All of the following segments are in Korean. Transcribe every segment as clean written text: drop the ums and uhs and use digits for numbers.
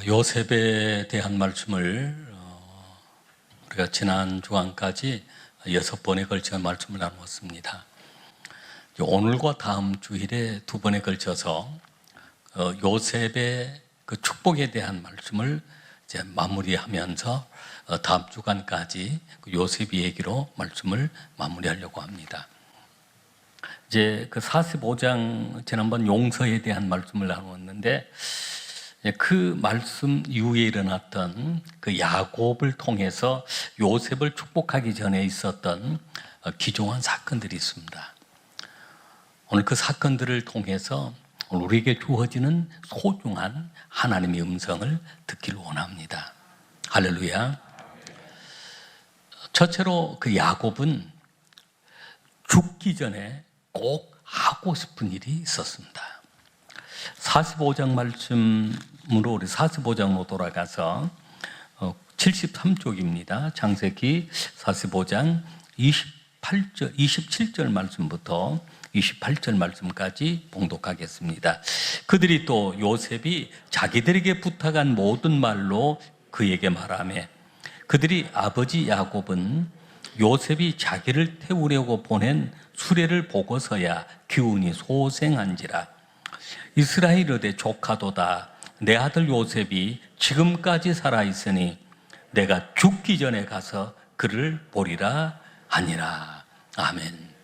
요셉에 대한 말씀을 우리가 지난 주간까지 6번에 걸쳐 말씀을 나누었습니다. 오늘과 다음 주일에 2번에 걸쳐서 요셉의 그 축복에 대한 말씀을 이제 마무리하면서 다음 주간까지 요셉 얘기로 말씀을 마무리하려고 합니다. 이제 그 45장 지난번 용서에 대한 말씀을 나누었는데 그 말씀 이후에 일어났던 그 야곱을 통해서 요셉을 축복하기 전에 있었던 기종한 사건들이 있습니다. 오늘 그 사건들을 통해서 우리에게 주어지는 소중한 하나님의 음성을 듣기를 원합니다. 할렐루야. 첫째로 그 야곱은 죽기 전에 꼭 하고 싶은 일이 있었습니다. 45장 말씀으로 우리 45장으로 돌아가서 73쪽입니다. 창세기 45장 27절 말씀부터 28절 말씀까지 봉독하겠습니다. 그들이 또 요셉이 자기들에게 부탁한 모든 말로 그에게 말하며 그들이 아버지 야곱은 요셉이 자기를 태우려고 보낸 수레를 보고서야 기운이 소생한지라. 이스라엘의 조카도다. 내 아들 요셉이 지금까지 살아있으니 내가 죽기 전에 가서 그를 보리라 하니라. 아멘.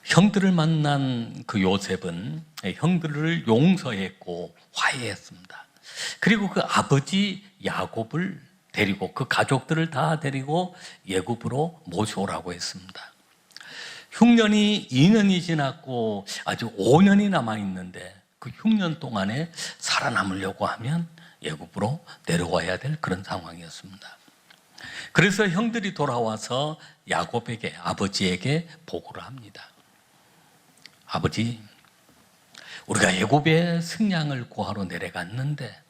형들을 만난 그 요셉은 형들을 용서했고 화해했습니다. 그리고 그 아버지 야곱을 데리고 그 가족들을 다 데리고 애굽으로 모셔오라고 했습니다. 흉년이 2년이 지났고 아직 5년이 남아있는데 그 흉년 동안에 살아남으려고 하면 애굽으로 내려와야 될 그런 상황이었습니다. 그래서 형들이 돌아와서 야곱에게 아버지에게 보고를 합니다. 아버지, 우리가 애굽에 승량을 구하러 내려갔는데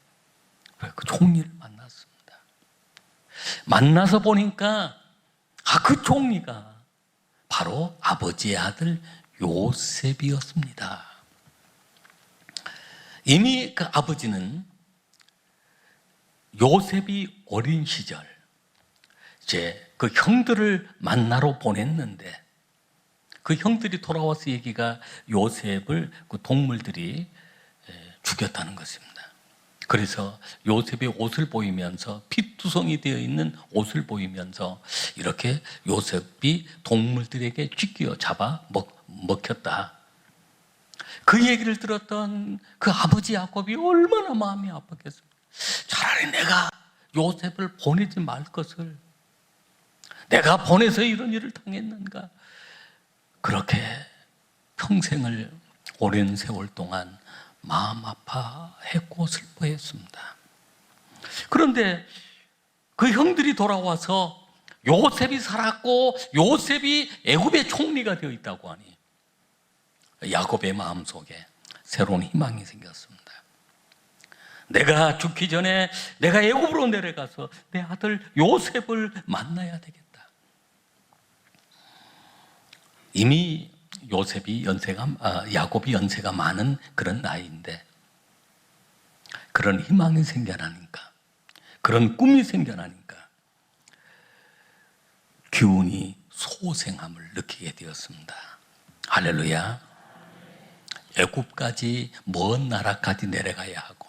그 총리를 만났습니다. 만나서 보니까 그 총리가 바로 아버지의 아들 요셉이었습니다. 이미 그 아버지는 요셉이 어린 시절 이제 그 형들을 만나러 보냈는데 그 형들이 돌아와서 얘기가 요셉을 그 동물들이 죽였다는 것입니다. 그래서 요셉의 옷을 보이면서 핏두성이 되어 있는 옷을 보이면서 이렇게 요셉이 동물들에게 쥐겨 잡아 먹혔다. 그 얘기를 들었던 그 아버지 야곱이 얼마나 마음이 아팠겠습니까? 차라리 내가 요셉을 보내지 말 것을, 내가 보내서 이런 일을 당했는가. 그렇게 평생을 오랜 세월 동안 마음 아파했고 슬퍼했습니다. 그런데 그 형들이 돌아와서 요셉이 살았고 요셉이 애굽의 총리가 되어 있다고 하니 야곱의 마음속에 새로운 희망이 생겼습니다. 내가 죽기 전에 내가 애굽으로 내려가서 내 아들 요셉을 만나야 되겠다. 이미 야곱이 연세가 많은 그런 나이인데 그런 희망이 생겨나니까, 그런 꿈이 생겨나니까 기운이 소생함을 느끼게 되었습니다. 할렐루야. 애굽까지 먼 나라까지 내려가야 하고,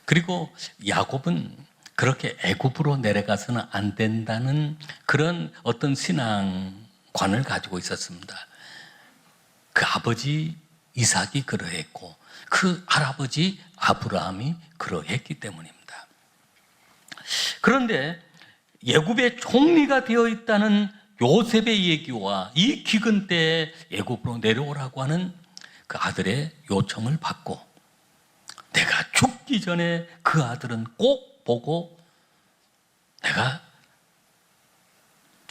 그리고 야곱은 그렇게 애굽으로 내려가서는 안 된다는 그런 어떤 신앙관을 가지고 있었습니다. 그 아버지 이삭이 그러했고 그 할아버지 아브라함이 그러했기 때문입니다. 그런데 애굽의 총리가 되어 있다는 요셉의 얘기와 이 기근 때에 애굽으로 내려오라고 하는 그 아들의 요청을 받고 내가 죽기 전에 그 아들은 꼭 보고 내가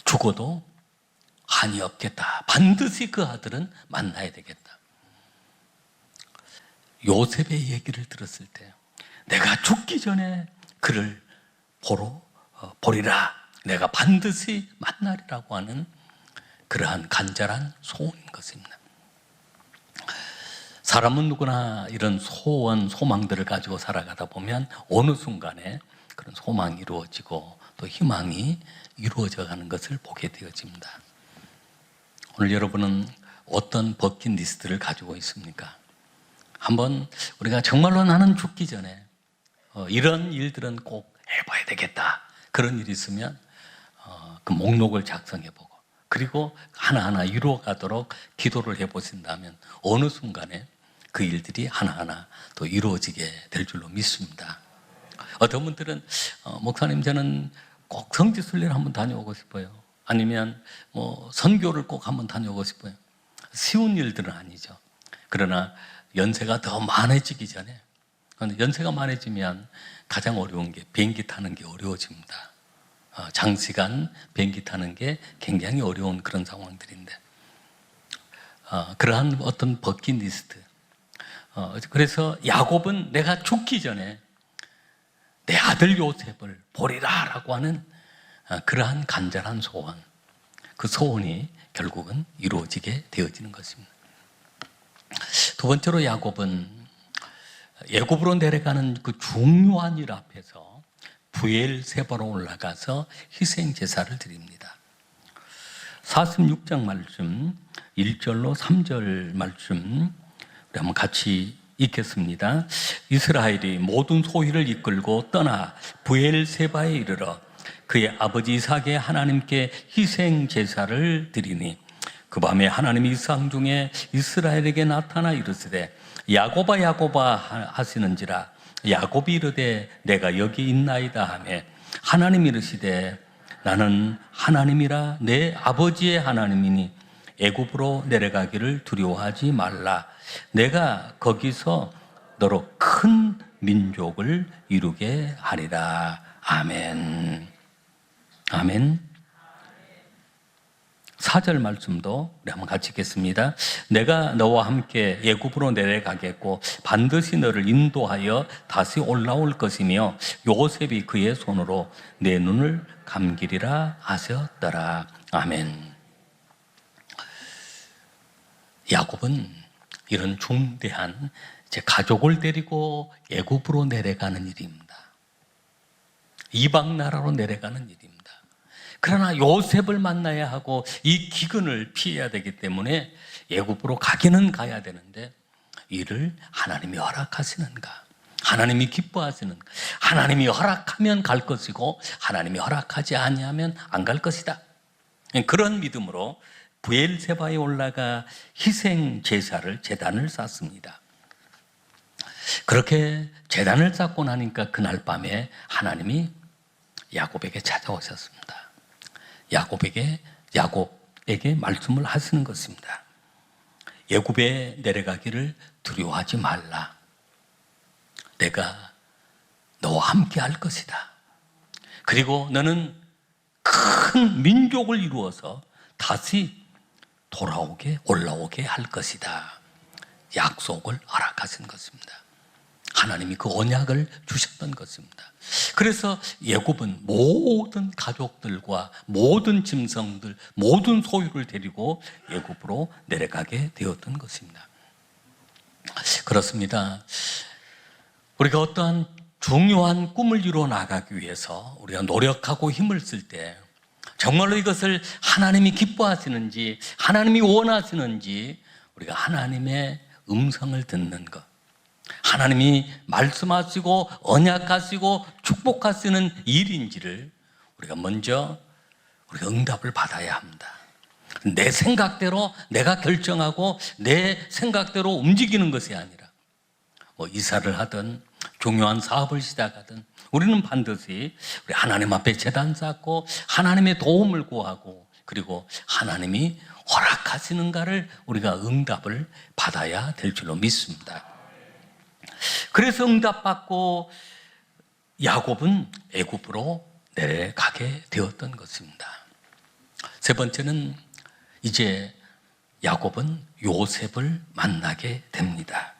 죽어도 한이 없겠다. 반드시 그 아들은 만나야 되겠다. 요셉의 얘기를 들었을 때 내가 죽기 전에 그를 보리라. 내가 반드시 만나리라고 하는 그러한 간절한 소원인 것입니다. 사람은 누구나 이런 소원, 소망들을 가지고 살아가다 보면 어느 순간에 그런 소망이 이루어지고 또 희망이 이루어져 가는 것을 보게 되어집니다. 오늘 여러분은 어떤 버킷리스트를 가지고 있습니까? 한번 우리가 정말로 나는 죽기 전에 이런 일들은 꼭 해봐야 되겠다, 그런 일이 있으면 그 목록을 작성해보고 그리고 하나하나 이루어가도록 기도를 해보신다면 어느 순간에 그 일들이 하나하나 또 이루어지게 될 줄로 믿습니다. 어떤 분들은 목사님, 저는 꼭 성지순례를 한번 다녀오고 싶어요. 아니면 뭐 선교를 꼭 한번 다녀오고 싶어요. 쉬운 일들은 아니죠. 그러나 연세가 더 많아지기 전에, 연세가 많아지면 가장 어려운 게 비행기 타는 게 어려워집니다. 장시간 비행기 타는 게 굉장히 어려운 그런 상황들인데, 그러한 어떤 버킷리스트. 그래서 야곱은 내가 죽기 전에 내 아들 요셉을 보리라라고 하는 그러한 간절한 소원, 그 소원이 결국은 이루어지게 되어지는 것입니다. 두 번째로 야곱은 애굽으로 내려가는 그 중요한 일 앞에서 브엘세바로 올라가서 희생 제사를 드립니다. 46장 말씀 1절로 3절 말씀 우리 한번 같이 읽겠습니다. 이스라엘이 모든 소위를 이끌고 떠나 브엘세바에 이르러 그의 아버지 이삭의 하나님께 희생 제사를 드리니 그 밤에 하나님이 이상 중에 이스라엘에게 나타나 이르시되 야곱아 야곱아 하시는지라. 야곱이 이르되 내가 여기 있나이다 하매 하나님이 이르시되 나는 하나님이라 내 아버지의 하나님이니 애굽으로 내려가기를 두려워하지 말라. 내가 거기서 너로 큰 민족을 이루게 하리라. 아멘. 아멘. 4절 말씀도 우리 한번 같이 읽겠습니다. 내가 너와 함께 애굽으로 내려가겠고 반드시 너를 인도하여 다시 올라올 것이며 요셉이 그의 손으로 내 눈을 감기리라 하셨더라. 아멘. 야곱은 이런 중대한 제 가족을 데리고 애굽으로 내려가는 일입니다. 이방 나라로 내려가는 일입니다. 그러나 요셉을 만나야 하고 이 기근을 피해야 되기 때문에 애굽으로 가기는 가야 되는데 이를 하나님이 허락하시는가? 하나님이 기뻐하시는가? 하나님이 허락하면 갈 것이고 하나님이 허락하지 아니하면 안 갈 것이다. 그런 믿음으로 브엘세바에 올라가 희생 제사를 제단을 쌓습니다. 그렇게 제단을 쌓고 나니까 그날 밤에 하나님이 야곱에게 찾아오셨습니다. 야곱에게 말씀을 하시는 것입니다. 애굽에 내려가기를 두려워하지 말라. 내가 너와 함께 할 것이다. 그리고 너는 큰 민족을 이루어서 다시 올라오게 할 것이다. 약속을 허락하신 것입니다. 하나님이 그 언약을 주셨던 것입니다. 그래서 애굽은 모든 가족들과 모든 짐승들, 모든 소유를 데리고 애굽으로 내려가게 되었던 것입니다. 그렇습니다. 우리가 어떠한 중요한 꿈을 이루어 나가기 위해서 우리가 노력하고 힘을 쓸 때 정말로 이것을 하나님이 기뻐하시는지, 하나님이 원하시는지 우리가 하나님의 음성을 듣는 것, 하나님이 말씀하시고 언약하시고 축복하시는 일인지를 우리가 먼저 응답을 받아야 합니다. 내 생각대로 내가 결정하고 내 생각대로 움직이는 것이 아니라 이사를 하든 중요한 사업을 시작하든 우리는 반드시 우리 하나님 앞에 제단 쌓고 하나님의 도움을 구하고 그리고 하나님이 허락하시는가를 우리가 응답을 받아야 될 줄로 믿습니다. 그래서 응답받고 야곱은 애굽으로 내려가게 되었던 것입니다. 세 번째는 이제 야곱은 요셉을 만나게 됩니다.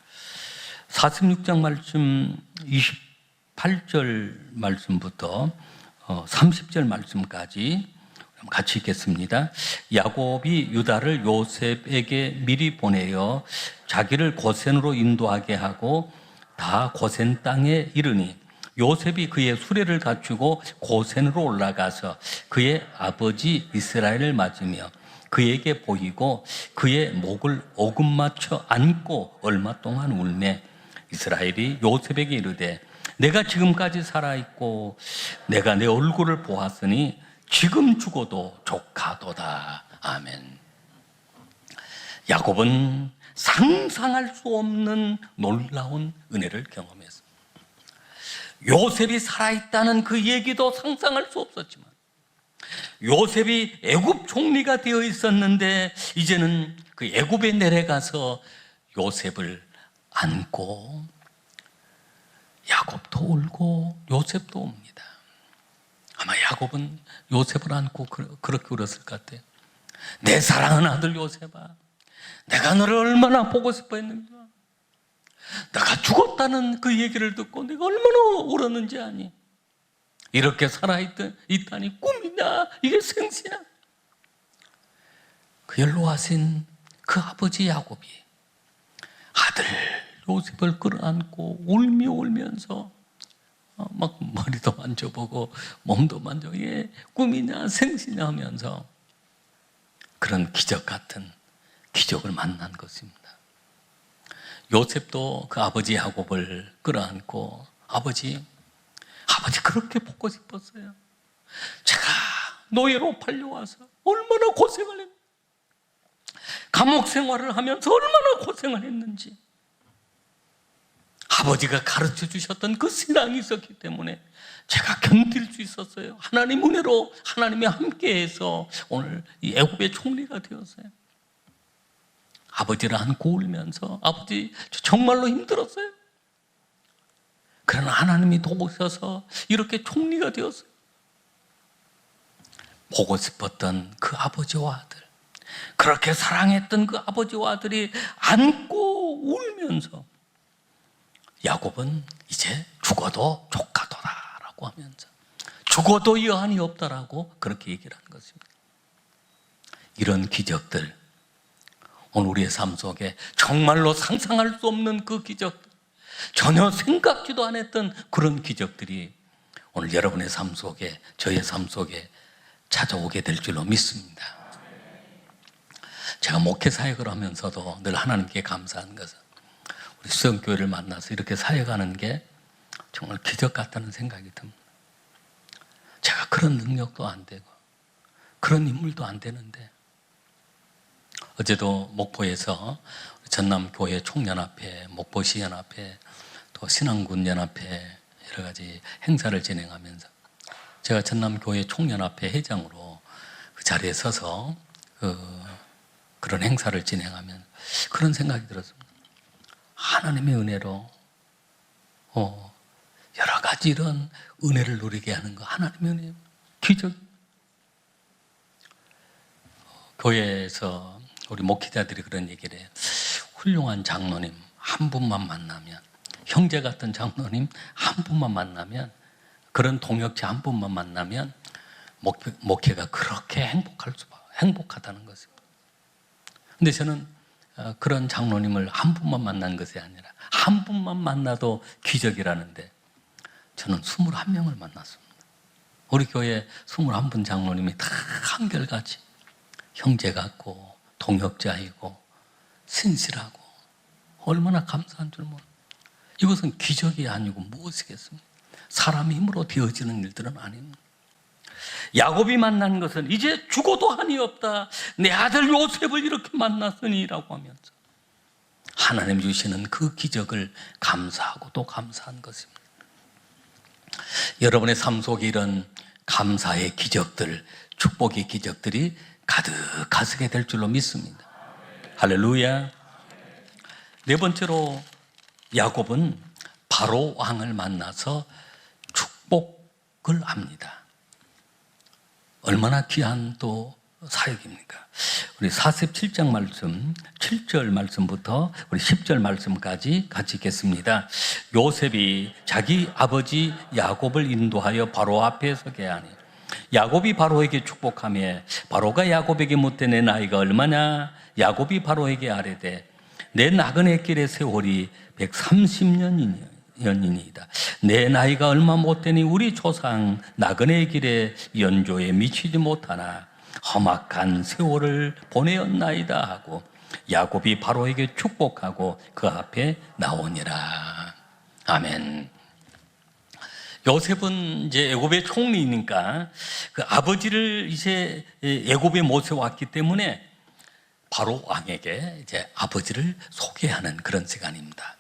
46장 말씀 28절 말씀부터 30절 말씀까지 같이 읽겠습니다. 야곱이 유다를 요셉에게 미리 보내어 자기를 고센으로 인도하게 하고 다 고센 땅에 이르니 요셉이 그의 수레를 갖추고 고센으로 올라가서 그의 아버지 이스라엘을 맞으며 그에게 보이고 그의 목을 오금 맞춰 안고 얼마 동안 울매 이스라엘이 요셉에게 이르되 내가 지금까지 살아있고 내가 내 얼굴을 보았으니 지금 죽어도 족하도다. 아멘. 야곱은 상상할 수 없는 놀라운 은혜를 경험했습니다. 요셉이 살아있다는 그 얘기도 상상할 수 없었지만 요셉이 애굽 총리가 되어 있었는데 이제는 그 애굽에 내려가서 요셉을 안고 야곱도 울고 요셉도 옵니다. 아마 야곱은 요셉을 안고 그렇게 울었을 것 같아요. 내 사랑하는 아들 요셉아, 내가 너를 얼마나 보고 싶어 했는가. 내가 죽었다는 그 얘기를 듣고 내가 얼마나 울었는지 아니. 이렇게 살아있다니 꿈이냐 이게 생시냐. 그 연로하신 그 아버지 야곱이 아들 요셉을 끌어안고 울면서 막 머리도 만져보고 몸도 만져보고 이게 꿈이냐 생시냐 하면서 그런 기적 같은 기적을 만난 것입니다. 요셉도 그 아버지 야곱을 끌어안고 아버지 그렇게 보고 싶었어요. 제가 노예로 팔려와서 얼마나 고생을 했는지, 감옥 생활을 하면서 얼마나 고생을 했는지 아버지가 가르쳐 주셨던 그 신앙이 있었기 때문에 제가 견딜 수 있었어요. 하나님 은혜로 하나님이 함께해서 오늘 이 애굽의 총리가 되었어요. 아버지를 안고 울면서 아버지 저 정말로 힘들었어요. 그러나 하나님이 도우셔서 이렇게 총리가 되었어요. 보고 싶었던 그 아버지와 아들, 그렇게 사랑했던 그 아버지와 아들이 안고 울면서 야곱은 이제 죽어도 족하도다라고 하면서 죽어도 여한이 없다라고 그렇게 얘기를 한 것입니다. 이런 기적들, 오늘 우리의 삶 속에 정말로 상상할 수 없는 그 기적, 전혀 생각지도 않았던 그런 기적들이 오늘 여러분의 삶 속에, 저의 삶 속에 찾아오게 될 줄로 믿습니다. 제가 목회 사역을 하면서도 늘 하나님께 감사한 것은 우리 수영교회를 만나서 이렇게 사역하는 게 정말 기적 같다는 생각이 듭니다. 제가 그런 능력도 안 되고 그런 인물도 안 되는데 어제도 목포에서 전남교회 총연합회, 목포시연합회, 또 신앙군연합회 여러 가지 행사를 진행하면서 제가 전남교회 총연합회 회장으로 그 자리에 서서 그런 행사를 진행하면 그런 생각이 들었습니다. 하나님의 은혜로 여러 가지 이런 은혜를 누리게 하는 거 하나님의 은혜, 기적. 교회에서 우리 목회자들이 그런 얘기를 해요. 훌륭한 장로님 한 분만 만나면, 형제 같은 장로님 한 분만 만나면, 그런 동역자 한 분만 만나면 목회가 그렇게 행복하다는 것입니다. 근데 저는 그런 장로님을 한 분만 만난 것이 아니라 한 분만 만나도 기적이라는데 저는 21명을 만났습니다. 우리 교회 21분 장로님이 다 한결같이 형제 같고 동역자이고 신실하고 얼마나 감사한 줄 몰라요. 이것은 기적이 아니고 무엇이겠습니까? 사람의 힘으로 되어지는 일들은 아닙니다. 야곱이 만난 것은 이제 죽어도 한이 없다, 내 아들 요셉을 이렇게 만났으니 라고 하면서 하나님 주시는 그 기적을 감사하고 또 감사한 것입니다. 여러분의 삶 속에 이런 감사의 기적들, 축복의 기적들이 가득하게 될 줄로 믿습니다. 할렐루야. 네 번째로 야곱은 바로 왕을 만나서 축복을 합니다. 얼마나 귀한 또 사역입니까? 우리 47장 말씀 7절 말씀부터 우리 10절 말씀까지 같이 읽겠습니다. 요셉이 자기 아버지 야곱을 인도하여 바로 앞에 서게 하니 야곱이 바로에게 축복하며 바로가 야곱에게 묻되 내 나이가 얼마냐? 야곱이 바로에게 아뢰되 내 나그네 길의 세월이 130년이니이다. 내 나이가 얼마 못되니 우리 조상 나그네 길의 연조에 미치지 못하나 험악한 세월을 보내었나이다 하고 야곱이 바로에게 축복하고 그 앞에 나오니라. 아멘. 요셉은 이제 애굽의 총리니까 그 아버지를 이제 애굽에 모셔왔기 때문에 바로 왕에게 이제 아버지를 소개하는 그런 시간입니다.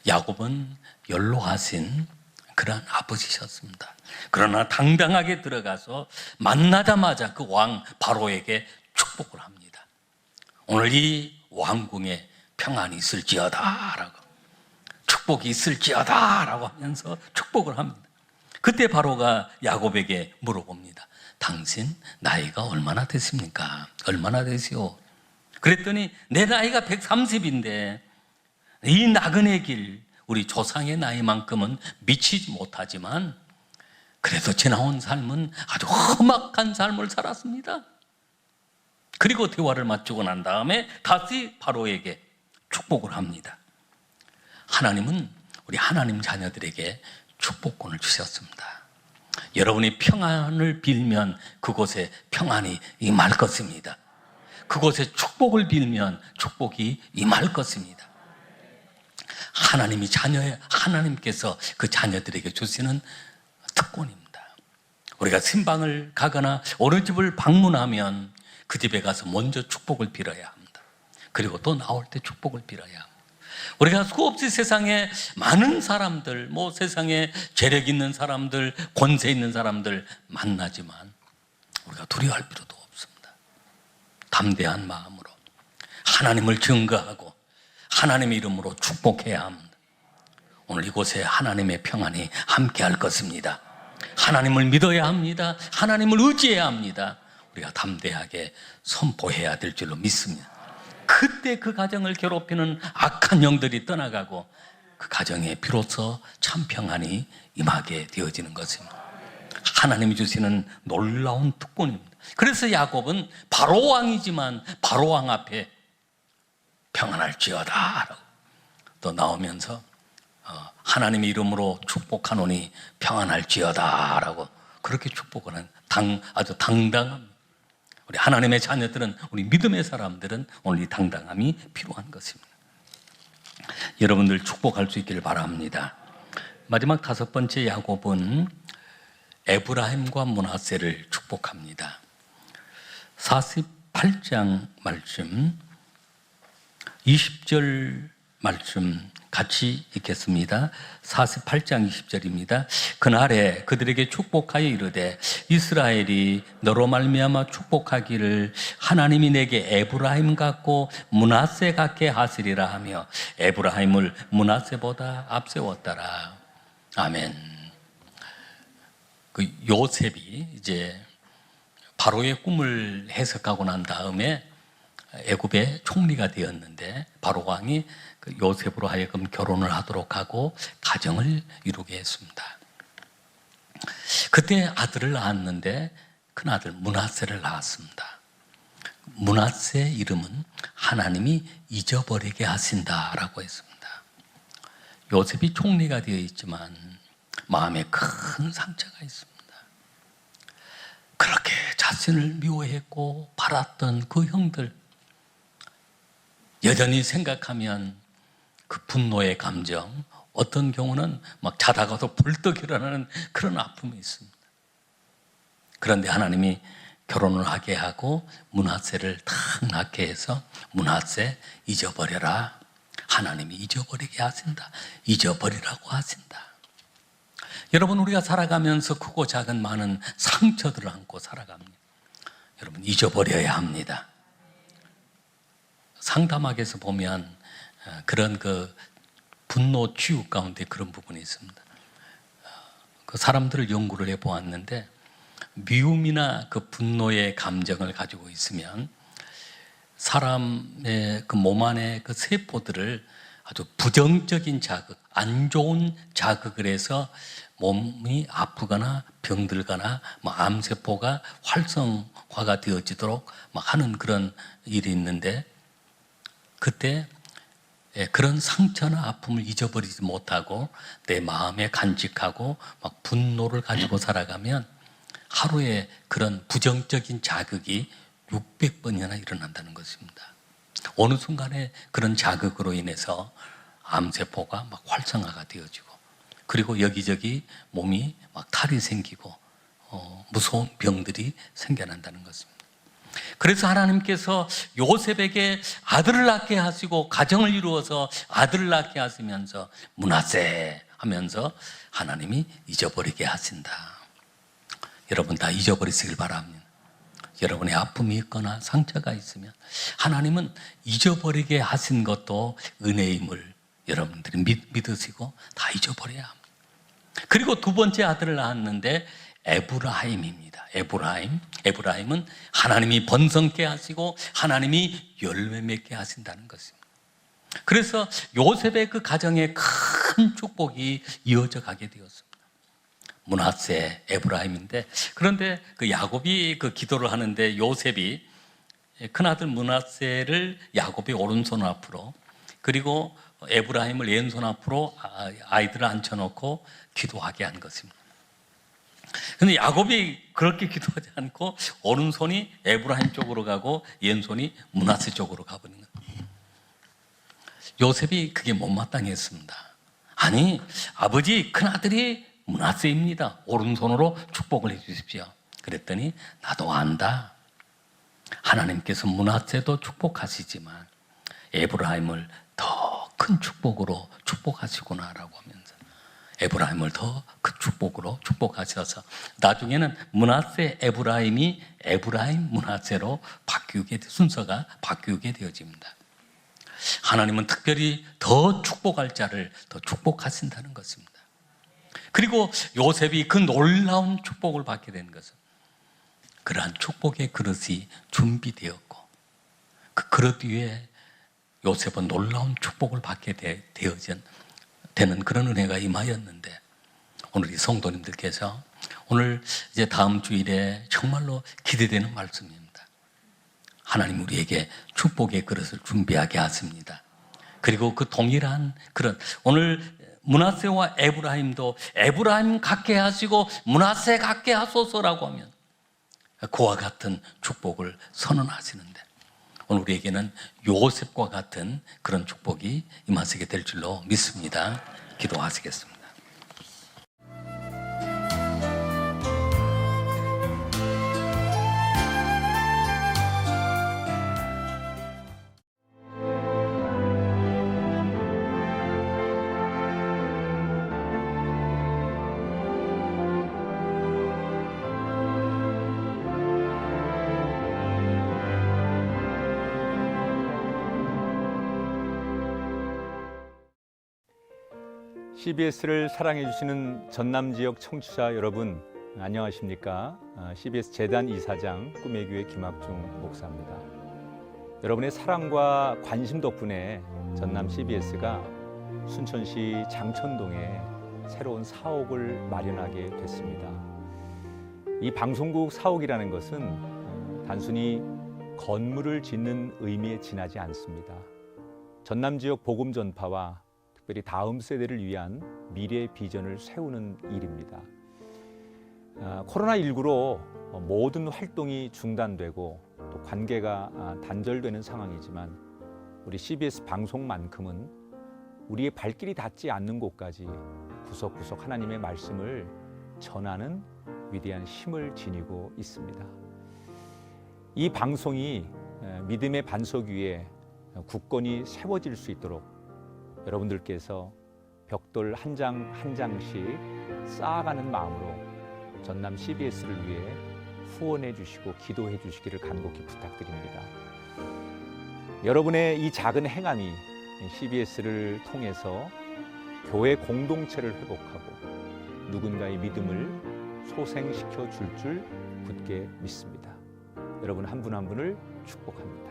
야곱은 연로하신 그런 아버지셨습니다. 그러나 당당하게 들어가서 만나자마자 그 왕 바로에게 축복을 합니다. 오늘 이 왕궁에 평안이 있을지어다 라고, 축복이 있을지어다 라고 하면서 축복을 합니다. 그때 바로가 야곱에게 물어봅니다. 당신 나이가 얼마나 됐습니까? 얼마나 되시오? 그랬더니 내 나이가 130인데 이 나그네 길, 우리 조상의 나이만큼은 미치지 못하지만 그래도 지나온 삶은 아주 험악한 삶을 살았습니다. 그리고 대화를 마치고 난 다음에 다시 바로에게 축복을 합니다. 하나님은 우리 하나님 자녀들에게 축복권을 주셨습니다. 여러분이 평안을 빌면 그곳에 평안이 임할 것입니다. 그곳에 축복을 빌면 축복이 임할 것입니다. 하나님이 하나님께서 그 자녀들에게 주시는 특권입니다. 우리가 신방을 가거나 어느 집을 방문하면 그 집에 가서 먼저 축복을 빌어야 합니다. 그리고 또 나올 때 축복을 빌어야 합니다. 우리가 수없이 세상에 많은 사람들, 세상에 재력 있는 사람들, 권세 있는 사람들 만나지만 우리가 두려워할 필요도 없습니다. 담대한 마음으로 하나님을 증거하고 하나님의 이름으로 축복해야 합니다. 오늘 이곳에 하나님의 평안이 함께할 것입니다. 하나님을 믿어야 합니다. 하나님을 의지해야 합니다. 우리가 담대하게 선포해야 될 줄로 믿습니다. 그때 그 가정을 괴롭히는 악한 영들이 떠나가고 그 가정에 비로소 참 평안이 임하게 되어지는 것입니다. 하나님이 주시는 놀라운 특권입니다. 그래서 야곱은 바로 왕이지만 바로 왕 앞에 평안할지어다 라고 또 나오면서 하나님의 이름으로 축복하노니 평안할지어다 라고 그렇게 축복을 하는 아주 당당합니다. 우리 하나님의 자녀들은, 우리 믿음의 사람들은 오늘 이 당당함이 필요한 것입니다. 여러분들 축복할 수 있기를 바랍니다. 마지막 5번째 야곱은 에브라임과 므낫세를 축복합니다. 48장 말씀 20절 말씀 같이 읽겠습니다. 48장 20절입니다. 그날에 그들에게 축복하여 이르되 이스라엘이 너로 말미암아 축복하기를 하나님이 내게 에브라임 같고 므낫세 같게 하시리라 하며 에브라임을 므낫세보다 앞세웠더라. 아멘. 그 요셉이 이제 바로의 꿈을 해석하고 난 다음에 애굽의 총리가 되었는데 바로 왕이 그 요셉으로 하여금 결혼을 하도록 하고 가정을 이루게 했습니다. 그때 아들을 낳았는데 큰아들 므낫세를 낳았습니다. 므낫세 이름은 하나님이 잊어버리게 하신다라고 했습니다. 요셉이 총리가 되어 있지만 마음에 큰 상처가 있습니다. 그렇게 자신을 미워했고 바랐던 그 형들 여전히 생각하면 그 분노의 감정, 어떤 경우는 막 자다가도 벌떡 일어나는 그런 아픔이 있습니다. 그런데 하나님이 결혼을 하게 하고 므낫세를 딱 낳게 해서 므낫세 잊어버려라. 하나님이 잊어버리게 하신다. 잊어버리라고 하신다. 여러분, 우리가 살아가면서 크고 작은 많은 상처들을 안고 살아갑니다. 여러분, 잊어버려야 합니다. 상담학에서 보면 그런 그 분노 치유 가운데 그런 부분이 있습니다. 그 사람들을 연구를 해보았는데 미움이나 그 분노의 감정을 가지고 있으면 사람의 그 몸 안에 그 세포들을 아주 부정적인 자극, 안 좋은 자극을 해서 몸이 아프거나 병들거나 암세포가 활성화가 되어지도록 하는 그런 일이 있는데, 그때 그런 상처나 아픔을 잊어버리지 못하고 내 마음에 간직하고 분노를 가지고 살아가면 하루에 그런 부정적인 자극이 600번이나 일어난다는 것입니다. 어느 순간에 그런 자극으로 인해서 암세포가 활성화가 되어지고, 그리고 여기저기 몸이 탈이 생기고 무서운 병들이 생겨난다는 것입니다. 그래서 하나님께서 요셉에게 아들을 낳게 하시고 가정을 이루어서 아들을 낳게 하시면서 므낫세 하면서 하나님이 잊어버리게 하신다. 여러분 다 잊어버리시길 바랍니다. 여러분의 아픔이 있거나 상처가 있으면 하나님은 잊어버리게 하신 것도 은혜임을 여러분들이 믿으시고 다 잊어버려야 합니다. 그리고 두 번째 아들을 낳았는데 에브라임입니다. 에브라임은 하나님이 번성케 하시고 하나님이 열매 맺게 하신다는 것입니다. 그래서 요셉의 그 가정에 큰 축복이 이어져 가게 되었습니다. 므낫세, 에브라임인데, 그런데 그 야곱이 그 기도를 하는데 요셉이 큰아들 므낫세를 야곱의 오른손 앞으로, 그리고 에브라임을 왼손 앞으로 아이들을 앉혀놓고 기도하게 한 것입니다. 그런데 야곱이 그렇게 기도하지 않고 오른손이 에브라임 쪽으로 가고 왼손이 므낫세 쪽으로 가버린 거예요. 요셉이 그게 못마땅했습니다. 아니, 아버지, 큰아들이 므낫세입니다. 오른손으로 축복을 해 주십시오. 그랬더니 나도 안다. 하나님께서 므낫세도 축복하시지만 에브라임을 더 큰 축복으로 축복하시구나라고 하면서 에브라임을 더 큰 축복으로 축복하셔서 나중에는 므낫세 에브라임이 에브라임 므낫세로 순서가 바뀌게 되어집니다. 하나님은 특별히 더 축복할 자를 더 축복하신다는 것입니다. 그리고 요셉이 그 놀라운 축복을 받게 된 것은 그러한 축복의 그릇이 준비되었고, 그 그릇 위에 요셉은 놀라운 축복을 받게 되는 그런 은혜가 임하였는데, 오늘 이 성도님들께서 오늘 이제 다음 주일에 정말로 기대되는 말씀입니다. 하나님 우리에게 축복의 그릇을 준비하게 하십니다. 그리고 그 동일한 그런 오늘 므낫세와 에브라임도 에브라임 갖게 하시고 므낫세 갖게 하소서라고 하면 그와 같은 축복을 선언하시는데, 오늘 우리에게는 요셉과 같은 그런 축복이 임하시게 될 줄로 믿습니다. 기도하시겠습니다. CBS를 사랑해 주시는 전남 지역 청취자 여러분, 안녕하십니까? CBS 재단 이사장 꿈의 교회 김학중 목사입니다. 여러분의 사랑과 관심 덕분에 전남 CBS가 순천시 장천동에 새로운 사옥을 마련하게 됐습니다. 이 방송국 사옥이라는 것은 단순히 건물을 짓는 의미에 지나지 않습니다. 전남 지역 복음 전파와 특별히 다음 세대를 위한 미래 비전을 세우는 일입니다. 코로나19로 모든 활동이 중단되고 또 관계가 단절되는 상황이지만 우리 CBS 방송만큼은 우리의 발길이 닿지 않는 곳까지 구석구석 하나님의 말씀을 전하는 위대한 힘을 지니고 있습니다. 이 방송이 믿음의 반석 위에 굳건히 세워질 수 있도록 여러분들께서 벽돌 한 장 한 장씩 쌓아가는 마음으로 전남 CBS를 위해 후원해 주시고 기도해 주시기를 간곡히 부탁드립니다. 여러분의 이 작은 행함이 CBS를 통해서 교회 공동체를 회복하고 누군가의 믿음을 소생시켜 줄 굳게 믿습니다. 여러분 한 분 한 분을 축복합니다.